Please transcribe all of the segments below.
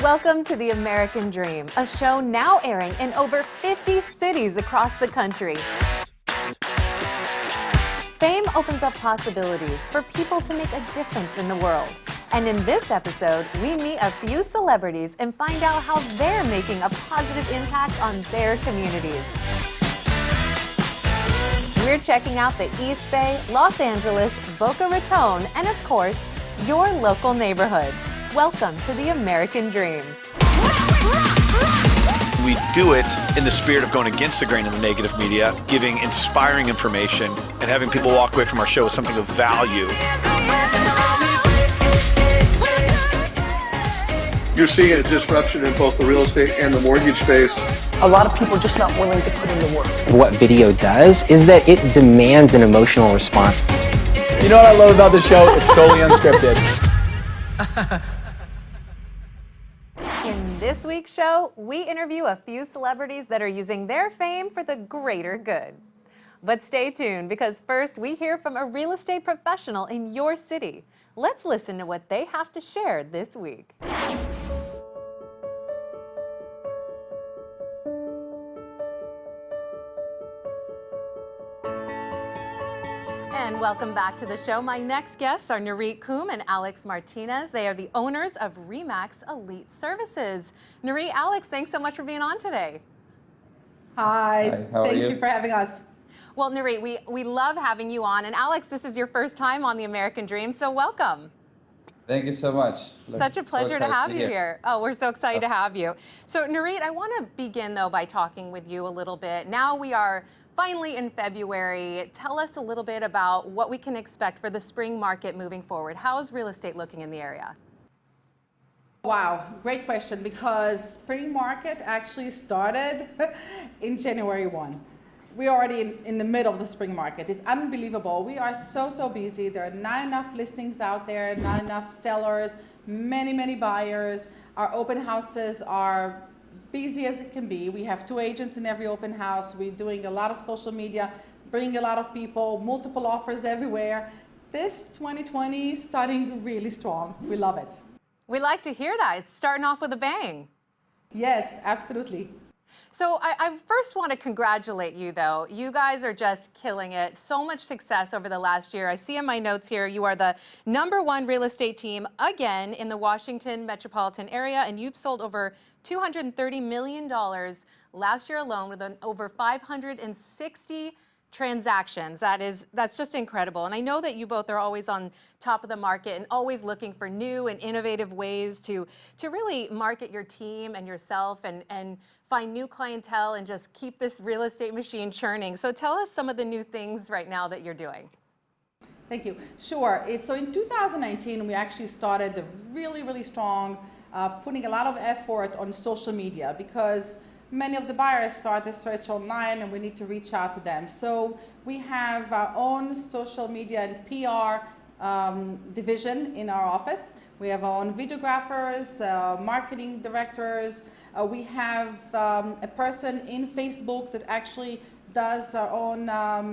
Welcome to The American Dream, a show now airing in over 50 cities across the country. Fame opens up possibilities for people to make a difference in the world. And in this episode, we meet a few celebrities and find out how they're making a positive impact on their communities. We're checking out the East Bay, Los Angeles, Boca Raton, and of course, your local neighborhood. Welcome to The American Dream. We do it in the spirit of going against the grain of the negative media, giving inspiring information, and having people walk away from our show with something of value. You're seeing a disruption in both the real estate and the mortgage space. A lot of people are just not willing to put in the work. What video does is that it demands an emotional response. You know what I love about the show? It's totally unscripted. In this week's show, we interview a few celebrities that are using their fame for the greater good. But stay tuned, because first we hear from a real estate professional in your city. Let's listen to what they have to share this week. And welcome back to the show. My next guests are Nurit Coombe and Alex Martinez. They are the owners of Remax Elite Services. Nurit, Alex, thanks so much for being on today. Hi, thank you for having us. Well, Nurit, we love having you on. And Alex, this is your first time on The American Dream, so welcome. Thank you so much. Such a pleasure to have you here. Oh, we're so excited to have you. So Nurit, I want to begin though by talking with you a little bit. Now we are finally in February. Tell us a little bit about what we can expect for the spring market moving forward. How is real estate looking in the area? Wow, great question, because spring market actually started in January 1. We're already in the middle of the spring market. It's unbelievable. We are so busy. There are not enough listings out there, not enough sellers, many buyers. Our open houses are busy as it can be. We have 2 agents in every open house. We're doing a lot of social media, bringing a lot of people, multiple offers everywhere. This 2020 is starting really strong. We love it. We like to hear that. It's starting off with a bang. Yes, absolutely. So I first want to congratulate you, though. You guys are just killing it. So much success over the last year. I see in my notes here you are the #1 real estate team again in the Washington metropolitan area, and you've sold over $230 million last year alone with over 560 transactions. That's just incredible. And I know that you both are always on top of the market and always looking for new and innovative ways to really market your team and yourself and find new clientele and just keep this real estate machine churning. So tell us some of the new things right now that you're doing. Thank you. Sure. So in 2019, we actually started really strong, putting a lot of effort on social media, because many of the buyers start their search online and we need to reach out to them. So we have our own social media and PR division in our office. We have our own videographers, marketing directors. We have a person in Facebook that actually does our own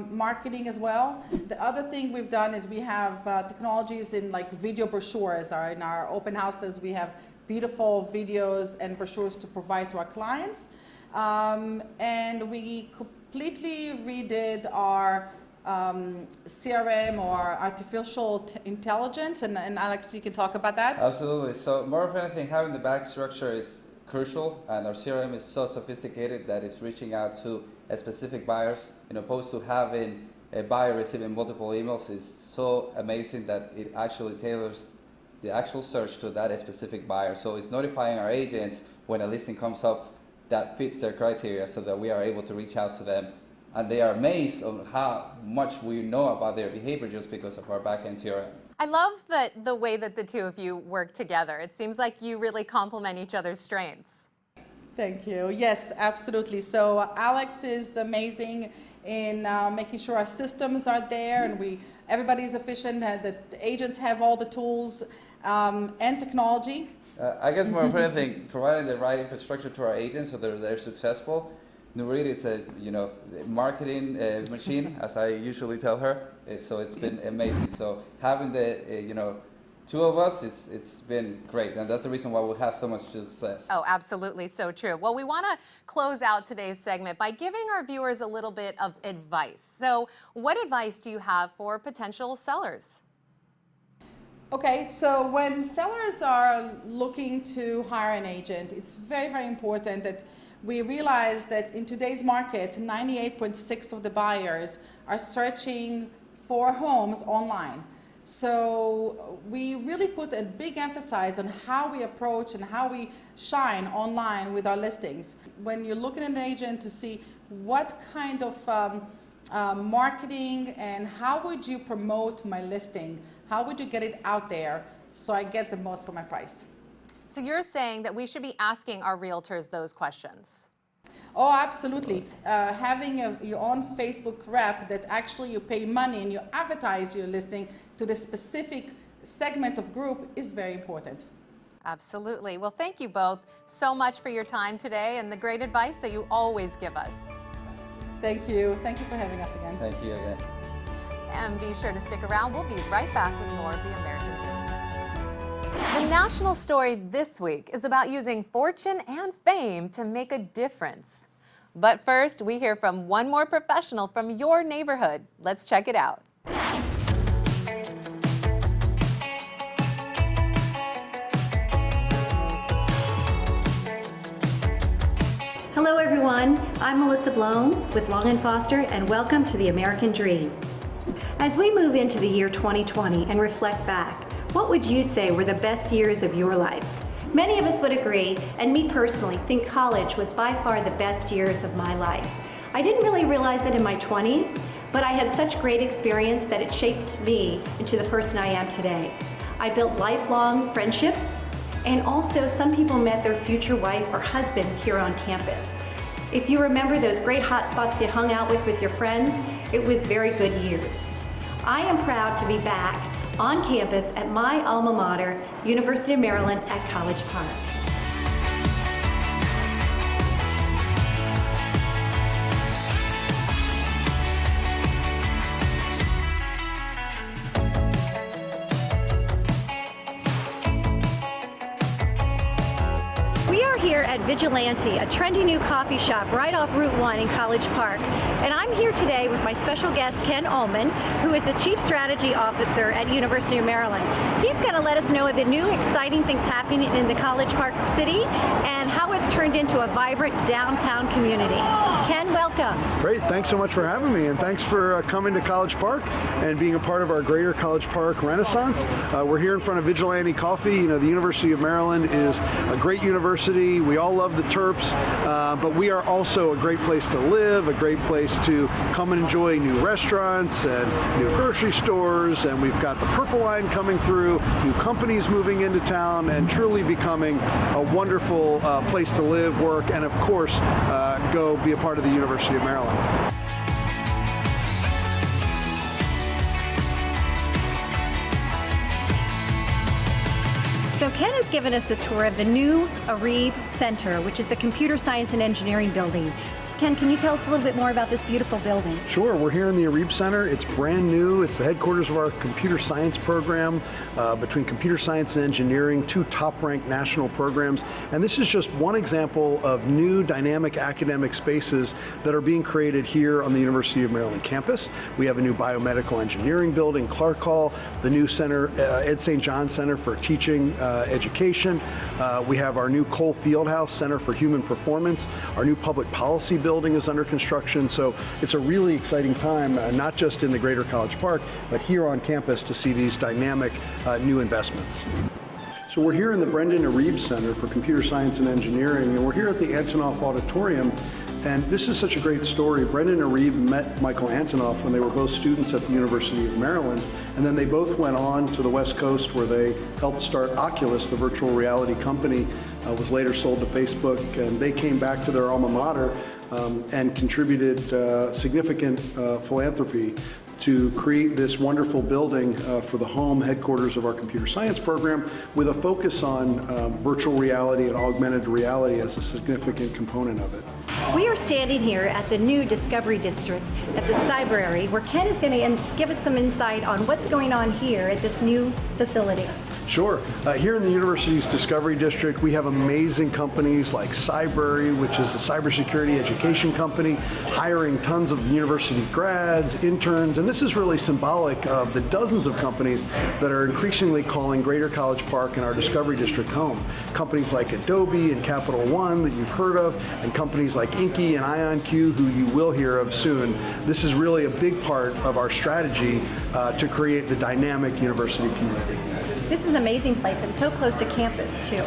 marketing as well. The other thing we've done is we have technologies in like video brochures. In our open houses, we have beautiful videos and brochures to provide to our clients. And we completely redid our CRM, or artificial intelligence, and Alex, you can talk about that. Absolutely. So more of anything, having the back structure is crucial, and our CRM is so sophisticated that it's reaching out to a specific buyers, opposed to having a buyer receiving multiple emails. Is so amazing that it actually tailors the actual search to that specific buyer. So it's notifying our agents when a listing comes up that fits their criteria, so that we are able to reach out to them. And they are amazed on how much we know about their behavior just because of our back-end CRM. I love the way that the two of you work together. It seems like you really complement each other's strengths. Thank you. Yes, absolutely. So Alex is amazing in making sure our systems are there and everybody's efficient, and that the agents have all the tools and technology. I guess more of anything, providing the right infrastructure to our agents so that they're successful. Nurit is a marketing machine, as I usually tell her. So it's been amazing. So having the two of us, it's been great, and that's the reason why we have so much success. Oh, absolutely, so true. Well, we want to close out today's segment by giving our viewers a little bit of advice. So what advice do you have for potential sellers? Okay, so when sellers are looking to hire an agent, it's very, very important that we realize that in today's market, 98.6% of the buyers are searching for homes online. So we really put a big emphasis on how we approach and how we shine online with our listings. When you're looking at an agent to see what kind of marketing and how would you promote my listing, how would you get it out there so I get the most for my price? So you're saying that we should be asking our realtors those questions? Oh, absolutely. Having your own Facebook rep that actually you pay money and you advertise your listing to the specific segment of group is very important. Absolutely. Well, thank you both so much for your time today and the great advice that you always give us. Thank you. Thank you for having us again. Thank you again. And be sure to stick around. We'll be right back with more of The American Dream. The national story this week is about using fortune and fame to make a difference. But first, we hear from one more professional from your neighborhood. Let's check it out. Hello everyone, I'm Melissa Blohm with Long & Foster and welcome to The American Dream. As we move into the year 2020 and reflect back, what would you say were the best years of your life? Many of us would agree, and me personally, think college was by far the best years of my life. I didn't really realize it in my 20s, but I had such great experience that it shaped me into the person I am today. I built lifelong friendships, and also some people met their future wife or husband here on campus. If you remember those great hot spots you hung out with your friends, it was very good years. I am proud to be back on campus at my alma mater, University of Maryland at College Park. Here at Vigilante, a trendy new coffee shop right off Route 1 in College Park. And I'm here today with my special guest, Ken Ullman, who is the Chief Strategy Officer at University of Maryland. He's going to let us know the new exciting things happening in the College Park city and how it's turned into a vibrant downtown community. Ken, welcome. Great, thanks so much for having me, and thanks for coming to College Park and being a part of our greater College Park Renaissance. We're here in front of Vigilante Coffee. You know, the University of Maryland is a great university. We all love the Terps, but we are also a great place to live, a great place to come and enjoy new restaurants and new grocery stores, and we've got the Purple Line coming through, new companies moving into town, and truly becoming a wonderful place to live, work, and of course, go be a part of the University of Maryland. So Ken has given us a tour of the new AREB Center, which is the Computer Science and Engineering building. Ken, can you tell us a little bit more about this beautiful building? Sure, we're here in the AREB Center. It's brand new. It's the headquarters of our computer science program, between computer science and engineering, two top-ranked national programs. And this is just one example of new dynamic academic spaces that are being created here on the University of Maryland campus. We have a new biomedical engineering building, Clark Hall, the new center, Ed St. John Center for Teaching Education. We have our new Cole Fieldhouse Center for Human Performance. Our new public policy building is under construction, so it's a really exciting time, not just in the greater College Park, but here on campus to see these dynamic new investments. So we're here in the Brendan AREB Center for Computer Science and Engineering, and we're here at the Antonoff Auditorium. And this is such a great story. Brendan AREB met Michael Antonoff when they were both students at the University of Maryland, and then they both went on to the West Coast where they helped start Oculus, the virtual reality company, was later sold to Facebook, and they came back to their alma mater and contributed significant philanthropy to create this wonderful building for the home headquarters of our computer science program, with a focus on virtual reality and augmented reality as a significant component of it. We are standing here at the new Discovery District at the Cybrary, where Ken is going to give us some insight on what's going on here at this new facility. Sure. Here in the university's Discovery District, we have amazing companies like Cybrary, which is a cybersecurity education company, hiring tons of university grads, interns, and this is really symbolic of the dozens of companies that are increasingly calling Greater College Park and our Discovery District home. Companies like Adobe and Capital One that you've heard of, and companies like Inky and IonQ, who you will hear of soon. This is really a big part of our strategy to create the dynamic university community. This is an amazing place and so close to campus too.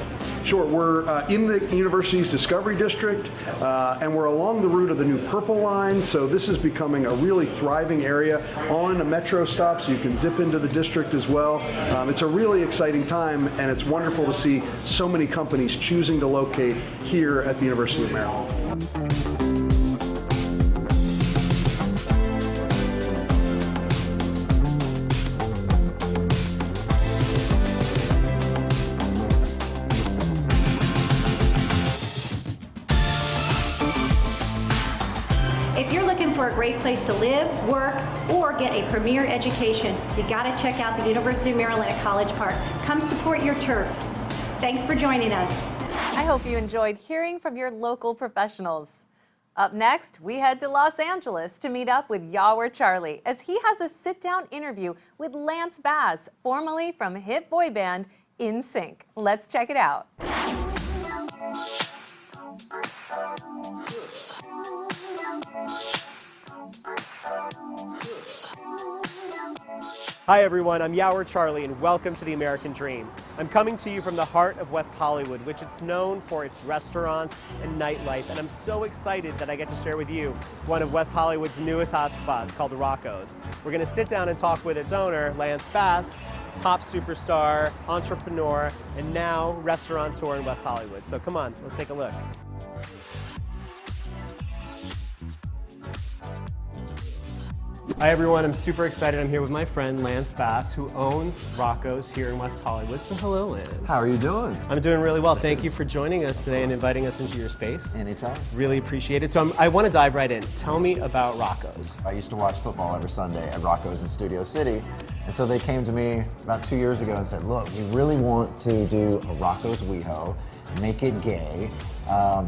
Sure, we're in the university's Discovery District, and we're along the route of the new Purple Line, so this is becoming a really thriving area on a metro stop, so you can zip into the district as well. It's a really exciting time, and it's wonderful to see so many companies choosing to locate here at the University of Maryland. If you're looking for a great place to live, work, or get a premier education, you gotta check out the University of Maryland at College Park. Come support your Terps. Thanks for joining us. I hope you enjoyed hearing from your local professionals. Up next, we head to Los Angeles to meet up with Yawar Charlie as he has a sit-down interview with Lance Bass, formerly from hit boy band NSYNC. Let's check it out. Hi everyone, I'm Yawar Charlie and welcome to the American Dream. I'm coming to you from the heart of West Hollywood, which is known for its restaurants and nightlife, and I'm so excited that I get to share with you one of West Hollywood's newest hotspots called Rocco's. We're going to sit down and talk with its owner, Lance Bass, pop superstar, entrepreneur, and now restaurateur in West Hollywood. So come on, let's take a look. Hi everyone, I'm super excited. I'm here with my friend Lance Bass, who owns Rocco's here in West Hollywood. So hello, Lance. How are you doing? I'm doing really well. Thank you for joining us today and inviting us into your space. Anytime. Really appreciate it. So I want to dive right in. Tell me about Rocco's. I used to watch football every Sunday at Rocco's in Studio City. And so they came to me about 2 years ago and said, look, we really want to do a Rocco's WeHo, make it gay.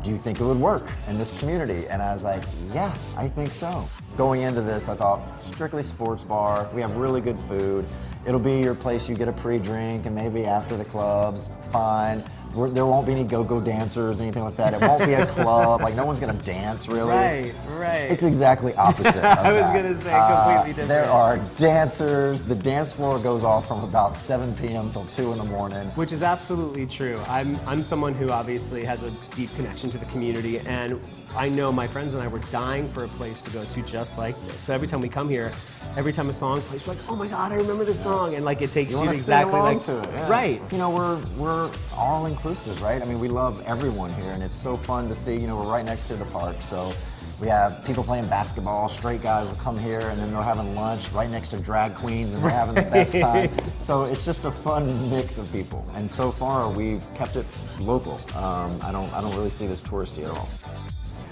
Do you think it would work in this community? And I was like, yeah, I think so. Going into this, I thought, strictly sports bar, we have really good food. It'll be your place you get a pre-drink and maybe after the clubs, fine. There won't be any go-go dancers, anything like that. It won't be a club, like no one's gonna dance really. Right. It's exactly opposite of I was that. gonna say completely different. There are dancers, the dance floor goes off from about 7 p.m. till 2 in the morning. Which is absolutely true. I'm someone who obviously has a deep connection to the community, and I know my friends and I were dying for a place to go to just like this. So every time we come here, every time a song plays, we're like, oh my God, I remember this song, and like it takes you exactly like to it. Yeah. Right. You know, we're all inclusive, right? I mean, we love everyone here, and it's so fun to see. You know, we're right next to the park, so we have people playing basketball. Straight guys will come here, and then they're having lunch right next to drag queens, and they're having the best time. So it's just a fun mix of people, and so far we've kept it local. I don't really see this touristy at all.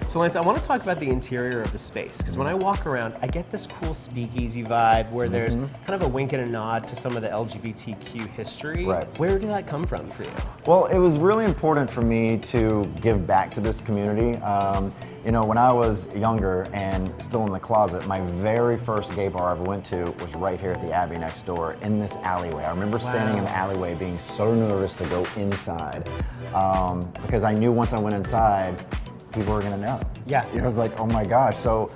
So Lance, I want to talk about the interior of the space, because when I walk around, I get this cool speakeasy vibe where there's kind of a wink and a nod to some of the LGBTQ history. Right. Where did that come from for you? Well, it was really important for me to give back to this community. You know, when I was younger and still in the closet, my very first gay bar I ever went to was right here at the Abbey next door in this alleyway. I remember standing in the alleyway being so nervous to go inside because I knew once I went inside, people were gonna know. Yeah. It was like, oh my gosh. So,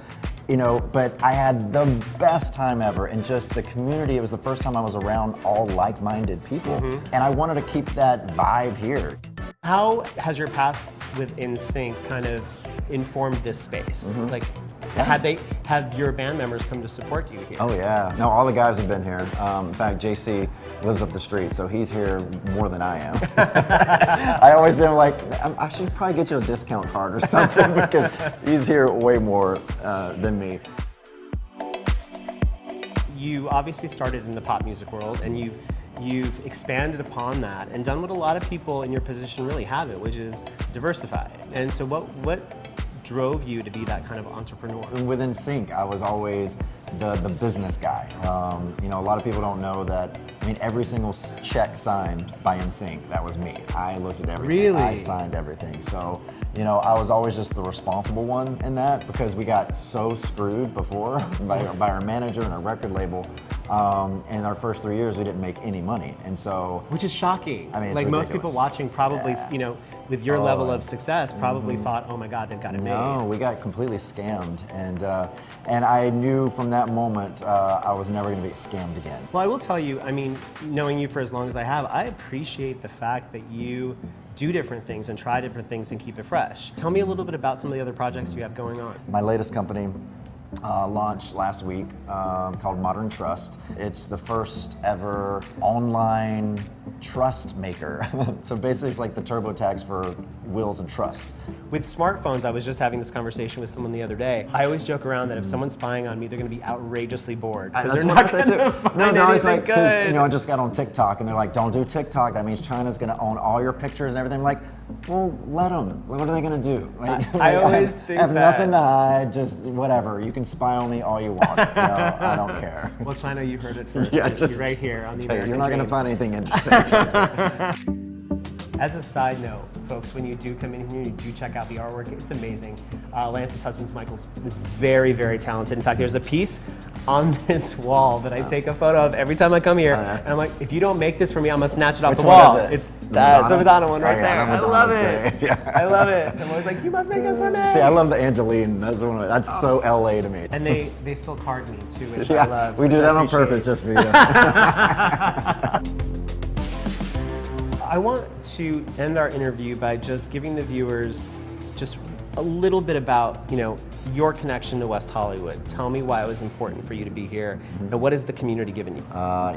you know, but I had the best time ever, and just the community, it was the first time I was around all like-minded people. And I wanted to keep that vibe here. How has your past with NSYNC kind of informed this space? Like, have your band members come to support you here? Oh yeah, no, all the guys have been here. In fact, JC lives up the street, so he's here more than I am. I always am like, I should probably get you a discount card or something because he's here way more than me. You obviously started in the pop music world, and you've expanded upon that and done what a lot of people in your position really haven't, which is diversify. And so what drove you to be that kind of entrepreneur? Within NSYNC, I was always the business guy. You know, a lot of people don't know that I mean, every single check signed by NSYNC, that was me. I looked at everything. Really? I signed everything. So, you know, I was always just the responsible one in that because we got so screwed before by our manager and our record label. In our first 3 years, we didn't make any money. And so. Which is shocking. I mean, it's like ridiculous. most people watching probably, you know, with your level of success, probably thought, oh my God, they've got it made. No, we got completely scammed. And I knew from that moment I was never going to be scammed again. Well, I will tell you, I mean, knowing you for as long as I have, I appreciate the fact that you do different things and try different things and keep it fresh. Tell me a little bit about some of the other projects you have going on. My latest company launched last week called Modern Trust. It's the first ever online trust maker. So basically it's like the TurboTax for wills and trusts. With smartphones, I was just having this conversation with someone the other day. I always joke around that if someone's spying on me, they're going to be outrageously bored because they're not going to find anything good. You know, I just got on TikTok and they're like, don't do TikTok. That means China's going to own all your pictures and everything. I'm like, well, let them. What are they going to do? Like, I always think I have that. nothing to hide. Just whatever. You can spy on me all you want. You know, I don't care. Well, China, you heard it first. Yeah, Just right here on the American You're not going to Dream. find anything interesting. As a side note, folks, when you do come in here, you do check out the artwork. It's amazing. Lance's husband, Michael, is very, very talented. In fact, there's a piece on this wall that I take a photo of every time I come here. And I'm like, if you don't make this for me, I'm going to snatch it off the wall. It's the Madonna one right there. I love it. Yeah. I love it. I'm always like, you must make this for me. See, I love the Angeline. That's so LA to me. And they still card me too, which I love. We do that on purpose just for you. I want to end our interview by just giving the viewers just a little bit about, you know, your connection to West Hollywood. Tell me why it was important for you to be here, and what has the community given you?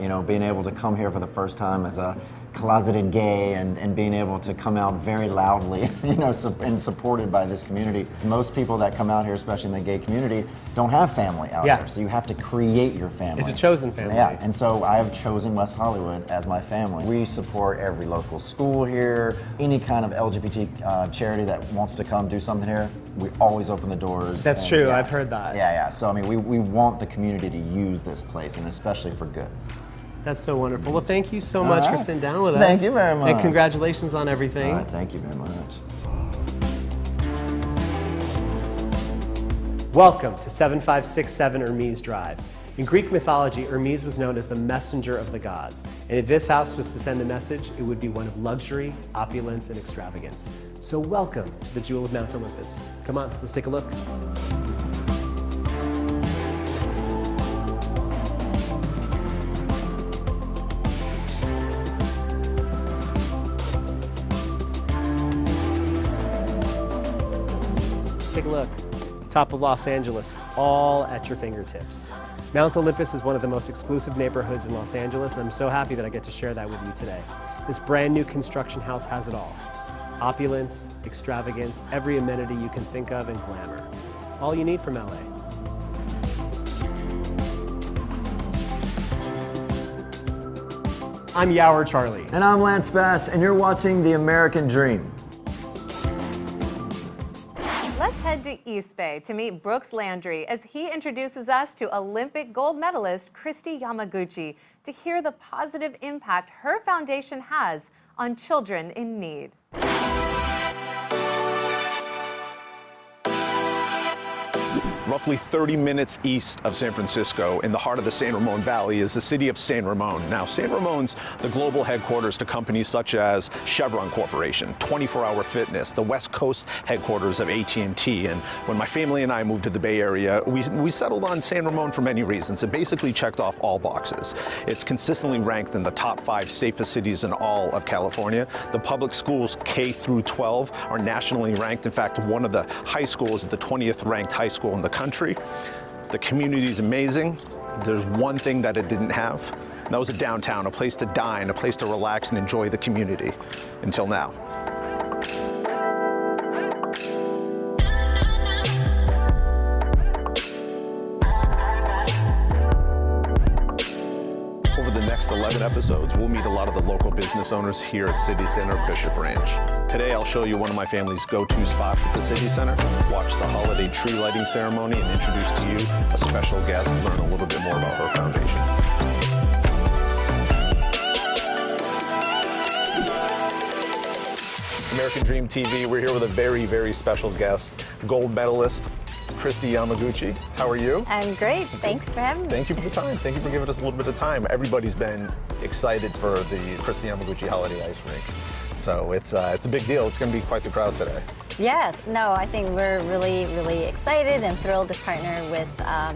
You know, being able to come here for the first time as a closeted gay and being able to come out very loudly, you know, and supported by this community. Most people that come out here, especially in the gay community, don't have family out here, so you have to create your family. It's a chosen family. Yeah, and so I have chosen West Hollywood as my family. We support every local school here, any kind of LGBT charity that wants to come do something here, we always open the doors. That's true, I've heard that. Yeah. So I mean, we want the community to use this place, and especially for good. That's so wonderful. Well, thank you so much for sitting down with us. Thank you very much. And congratulations on everything. All right, thank you very much. Welcome to 7567 Hermes Drive. In Greek mythology, Hermes was known as the messenger of the gods. And if this house was to send a message, it would be one of luxury, opulence, and extravagance. So welcome to the Jewel of Mount Olympus. Come on, let's take a look. Take a look. Top of Los Angeles, all at your fingertips. Mount Olympus is one of the most exclusive neighborhoods in Los Angeles, and I'm so happy that I get to share that with you today. This brand new construction house has it all. Opulence, extravagance, every amenity you can think of, and glamour. All you need from LA. I'm Yower Charlie. And I'm Lance Bass, and you're watching The American Dream. Let's head to East Bay to meet Brooks Landry as he introduces us to Olympic gold medalist Christy Yamaguchi to hear the positive impact her foundation has on children in need. Roughly 30 minutes east of San Francisco, in the heart of the San Ramon Valley, is the city of San Ramon. Now, San Ramon's the global headquarters to companies such as Chevron Corporation, 24 Hour Fitness, the West Coast headquarters of AT&T. And when my family and I moved to the Bay Area, we settled on San Ramon for many reasons. It basically checked off all boxes. It's consistently ranked in the top 5 safest cities in all of California. The public schools K through 12 are nationally ranked. In fact, one of the high schools is the 20th ranked high school in the country. The community is amazing. There's one thing that it didn't have, and that was a downtown, a place to dine, a place to relax and enjoy the community. Until now. Over the next 11 episodes, we'll meet a lot of the local business owners here at City Center Bishop Ranch. Today, I'll show you one of my family's go-to spots at the City Center, watch the holiday tree lighting ceremony, and introduce to you a special guest and learn a little bit more about her foundation. American Dream TV. We're here with a very, very special guest, gold medalist, Christy Yamaguchi. How are you? I'm great. Thanks for having me. Thank you for the time. Thank you for giving us a little bit of time. Everybody's been excited for the Christy Yamaguchi Holiday Ice Rink. So it's a big deal. It's going to be quite the crowd today. Yes, no, I think we're really, really excited and thrilled to partner with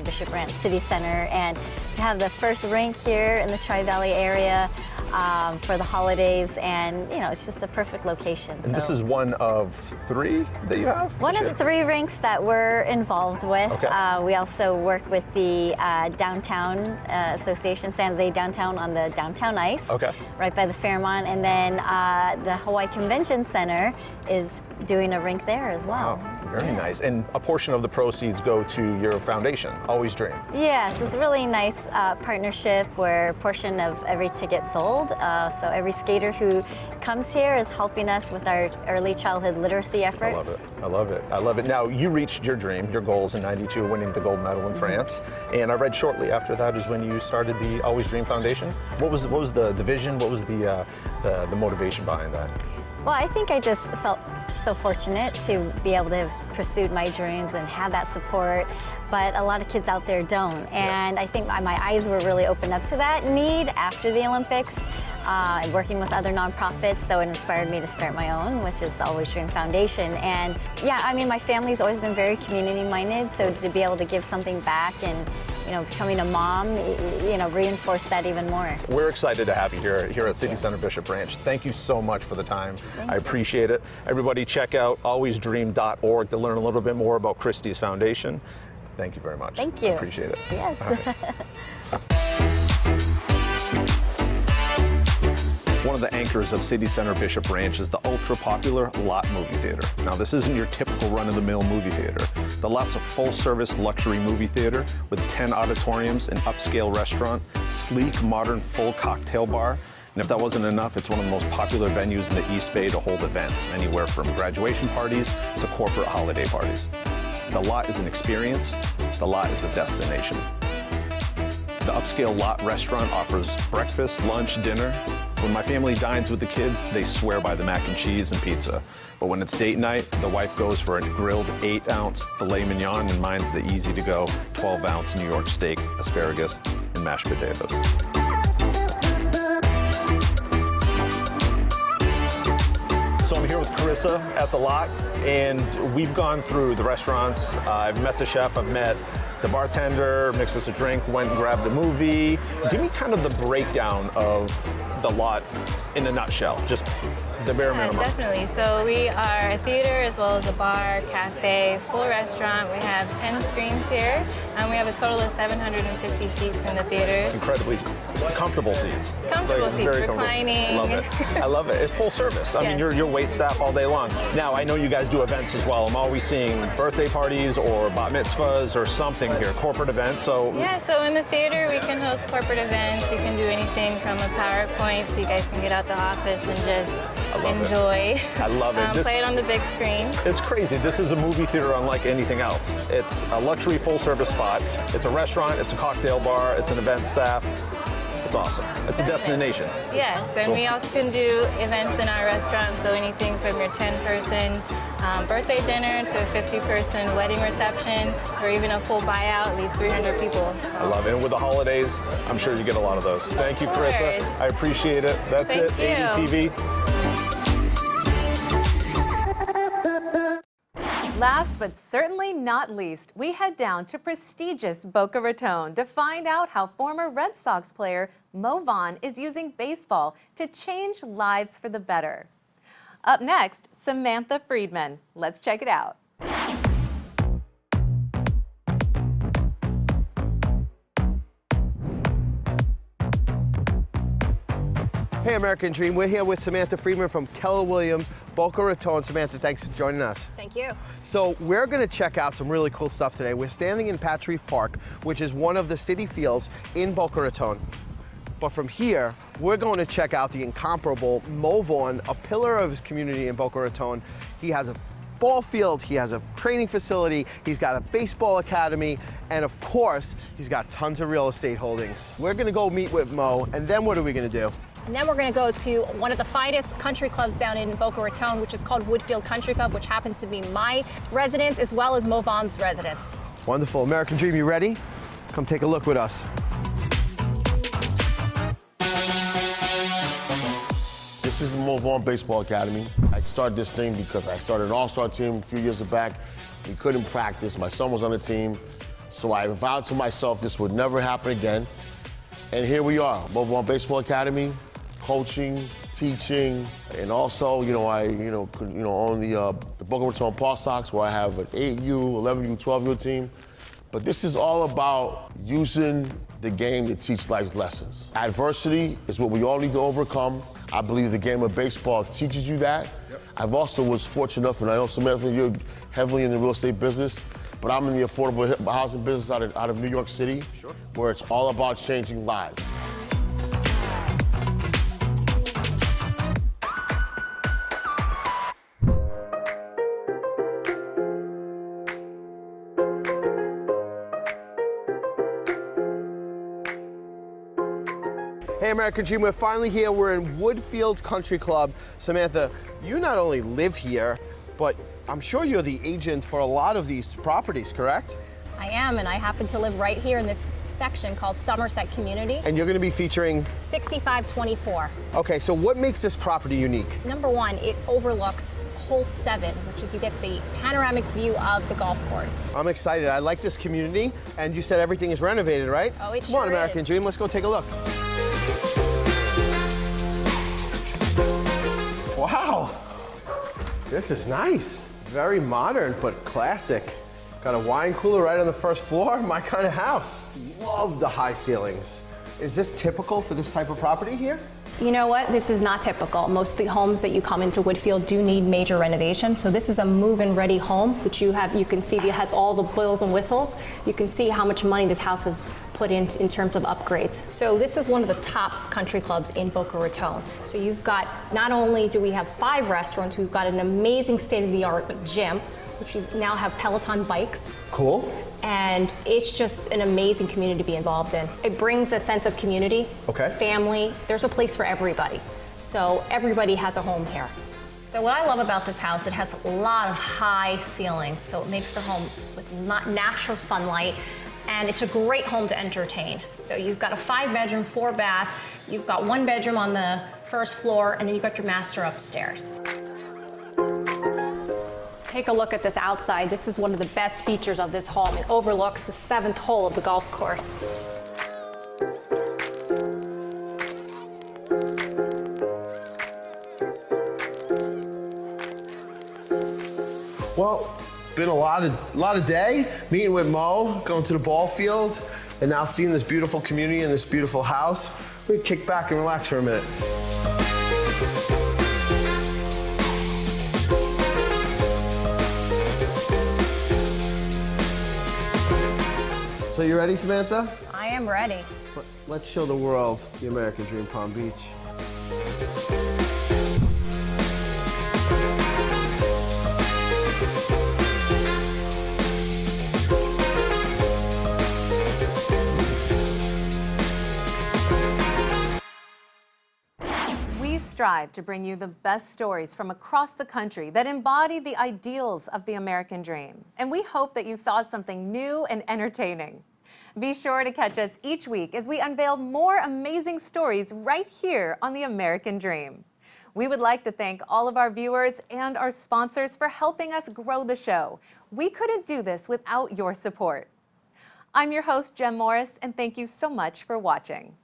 Bishop Branch City Center and to have the first rink here in the Tri-Valley area for the holidays, and you know, it's just a perfect location. And this is one of 3 that you have? One of 3 rinks that we're involved with. Okay. We also work with the Downtown Association, San Jose Downtown, on the Downtown Ice, right by the Fairmont, and then the Hawaii Convention Center is doing a rink there as well. Wow, very nice. And a portion of the proceeds go to your foundation, Always Dream. Yes, it's a really nice partnership where a portion of every ticket sold. So every skater who comes here is helping us with our early childhood literacy efforts. I love it. I love it. I love it. Now, you reached your dream, your goals in '92, winning the gold medal in France. And I read shortly after that is when you started the Always Dream Foundation. What was the vision? What was the motivation behind that? Well, I think I just felt so fortunate to be able to have pursued my dreams and have that support, but a lot of kids out there don't. And I think my eyes were really opened up to that need after the Olympics, working with other nonprofits, so it inspired me to start my own, which is the Always Dream Foundation. And yeah, I mean, my family's always been very community-minded, so to be able to give something back and, you know, becoming a mom, you know, reinforced that even more. We're excited to have you here at City Center Bishop Branch. Thank you so much for the time. I appreciate it. Everybody check out alwaysdream.org to learn a little bit more about Christy's foundation. Thank you very much. Thank you. I appreciate it. Yes. All right. One of the anchors of City Center Bishop Branch is the ultra-popular Lot Movie Theater. Now, this isn't your typical run-of-the-mill movie theater. The Lot's a full-service luxury movie theater with 10 auditoriums, an upscale restaurant, sleek, modern, full cocktail bar. And if that wasn't enough, it's one of the most popular venues in the East Bay to hold events, anywhere from graduation parties to corporate holiday parties. The Lot is an experience. The Lot is a destination. The upscale Lot restaurant offers breakfast, lunch, dinner. When my family dines with the kids, they swear by the mac and cheese and pizza. But when it's date night, the wife goes for a grilled 8-ounce filet mignon, and mine's the easy-to-go 12-ounce New York steak, asparagus, and mashed potatoes. So I'm here with Carissa at the Lot, and we've gone through the restaurants. I've met the chef, I've met the bartender, mixed us a drink, went and grabbed the movie. Give me kind of the breakdown of the Lot in a nutshell, just the bare minimum. Definitely. So we are a theater as well as a bar, cafe, full restaurant. We have 10 screens here, and we have a total of 750 seats in the theaters. Incredibly comfortable seats. Comfortable seats, very reclining. Comfortable. Love it. I love it. It's full service. I mean, you're wait staff all day long. Now, I know you guys do events as well. I'm always seeing birthday parties or bat mitzvahs or something here, corporate events. So yeah, so in the theater we can host corporate events. We can do anything from a PowerPoint, so you guys can get out the office and just enjoy. I love it. Play it on the big screen. It's crazy. This is a movie theater unlike anything else. It's a luxury full-service spot. It's a restaurant. It's a cocktail bar. It's an event staff. It's awesome. It's a destination. Yes, and we also can do events in our restaurant, so anything from your 10-person birthday dinner to a 50-person wedding reception, or even a full buyout, at least 300 people. I love it. And with the holidays, I'm sure you get a lot of those. Thank you, Carissa. I appreciate it. That's it. ADTV. Last but certainly not least, we head down to prestigious Boca Raton to find out how former Red Sox player Mo Vaughn is using baseball to change lives for the better. Up next, Samantha Friedman. Let's check it out. Hey, American Dream. We're here with Samantha Friedman from Keller Williams, Boca Raton. Samantha, thanks for joining us. Thank you. So we're going to check out some really cool stuff today. We're standing in Pat's Reef Park, which is one of the city fields in Boca Raton. But from here, we're going to check out the incomparable Mo Vaughn, a pillar of his community in Boca Raton. He has a ball field, he has a training facility, he's got a baseball academy, and of course, he's got tons of real estate holdings. We're gonna go meet with Mo, and then what are we gonna do? And then we're going to go to one of the finest country clubs down in Boca Raton, which is called Woodfield Country Club, which happens to be my residence as well as Mo Vaughn's residence. Wonderful. American Dream, you ready? Come take a look with us. This is the Mo Vaughn Baseball Academy. I started this thing because I started an all-star team a few years back. We couldn't practice. My son was on the team. So I vowed to myself this would never happen again. And here we are, Mo Vaughn Baseball Academy, coaching, teaching, and also, I own the Boca Raton Paw Sox, where I have an 8U, 11U, 12U team. But this is all about using the game to teach life lessons. Adversity is what we all need to overcome. I believe the game of baseball teaches you that. Yep. I've also was fortunate enough, and I know Samantha, you're heavily in the real estate business, but I'm in the affordable housing business out of New York City, sure, where it's all about changing lives. Hey, American Dream, we're finally here. We're in Woodfield Country Club. Samantha, you not only live here, but I'm sure you're the agent for a lot of these properties, correct? I am, and I happen to live right here in this section called Somerset Community. And you're going to be featuring? 6524. Okay, so what makes this property unique? Number one, it overlooks hole 7, which is you get the panoramic view of the golf course. I'm excited. I like this community, and you said everything is renovated, right? Oh, it Come on, sure American is. Dream, let's go take a look. Wow, this is nice. Very modern, but classic. Got a wine cooler right on the first floor, my kind of house. Love the high ceilings. Is this typical for this type of property here? You know what? This is not typical. Most of the homes that you come into Woodfield do need major renovation. So this is a move-in ready home, which you can see it has all the bells and whistles. You can see how much money this house has put in terms of upgrades. So this is one of the top country clubs in Boca Raton. So you've got, not only do we have 5 restaurants, we've got an amazing state-of-the-art gym, which we now have Peloton bikes. Cool. And it's just an amazing community to be involved in. It brings a sense of community, family. There's a place for everybody. So everybody has a home here. So what I love about this house, it has a lot of high ceilings, so it makes the home with natural sunlight, and it's a great home to entertain. So you've got a 5-bedroom, 4-bath, you've got 1 bedroom on the first floor, and then you've got your master upstairs. Take a look at this outside. This is one of the best features of this home. It overlooks the 7th hole of the golf course. Well, been a lot of day, meeting with Mo, going to the ball field, and now seeing this beautiful community and this beautiful house. We can kick back and relax for a minute. So you ready, Samantha? I am ready. Let's show the world the American Dream Palm Beach. We strive to bring you the best stories from across the country that embody the ideals of the American dream. And we hope that you saw something new and entertaining. Be sure to catch us each week as we unveil more amazing stories right here on the American Dream. We would like to thank all of our viewers and our sponsors for helping us grow the show. We couldn't do this without your support. I'm your host, Jem Morris, and thank you so much for watching.